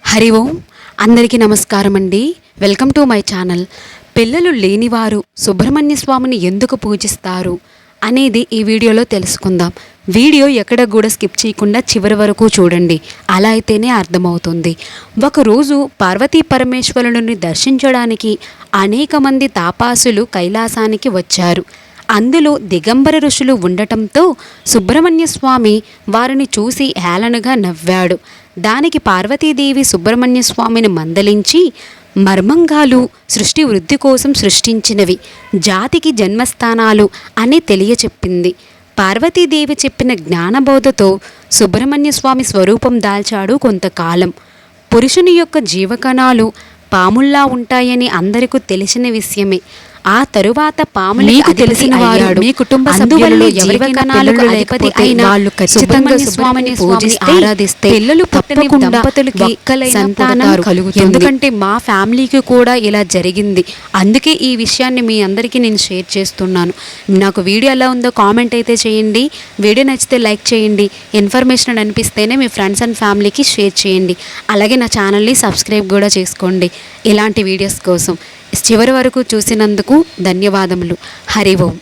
హరి ఓం. అందరికీ నమస్కారం అండి. Welcome to my channel. పిల్లలు లేనివారు సుబ్రహ్మణ్య స్వామిని ఎందుకు పూజిస్తారు అనేది ఈ వీడియోలో తెలుసుకుందాం. వీడియో ఎక్కడ కూడా స్కిప్ చేయకుండా చివరి వరకు చూడండి, అలా అయితేనే అర్థమవుతుంది. ఒకరోజు పార్వతీ పరమేశ్వరుని దర్శించడానికి అనేక మంది తాపాసులు కైలాసానికి వచ్చారు. అందులో దిగంబర ఋషులు ఉండటంతో సుబ్రహ్మణ్య స్వామి వారిని చూసి హేళనగా నవ్వాడు. దానికి పార్వతీదేవి సుబ్రహ్మణ్య స్వామిని మందలించి, మర్మంగాలు సృష్టి వృద్ధి కోసం సృష్టించినవి, జాతికి జన్మస్థానాలు అని తెలియచెప్పింది. పార్వతీదేవి చెప్పిన జ్ఞానబోధతో సుబ్రహ్మణ్య స్వామి స్వరూపం దాల్చాడు. కొంతకాలం పురుషుని యొక్క జీవకణాలు పాముల్లా ఉంటాయని అందరికీ తెలిసిన విషయమే. ఆ తరువాత పాములకు తెలిసిన వారు మీ కుటుంబ సభ్యులలో జీవకణాలకు అధిపతి అయిన వాళ్ళు ఖచ్చితంగా స్వామిని పూజిస్తే ఆరాధిస్తే పిల్లలు పుట్టని దంపతులకి సంతానం కలుగుతుంది. ఎందుకంటే మా ఫ్యామిలీకి కూడా ఇలా జరిగింది. అందుకే ఈ విషయాన్ని మీ అందరికీ నేను షేర్ చేస్తున్నాను. నాకు వీడియో ఎలా ఉందో కామెంట్ అయితే చేయండి. వీడియో నచ్చితే లైక్ చేయండి. ఇన్ఫర్మేషన్ అనిపిస్తేనే మీ ఫ్రెండ్స్ అండ్ ఫ్యామిలీకి షేర్ చేయండి. అలాగే నా ఛానల్ని సబ్స్క్రైబ్ కూడా చేసుకోండి ఇలాంటి వీడియోస్ కోసం. చివరి వరకు చూసినందుకు ధన్యవాదములు. హరి ఓం.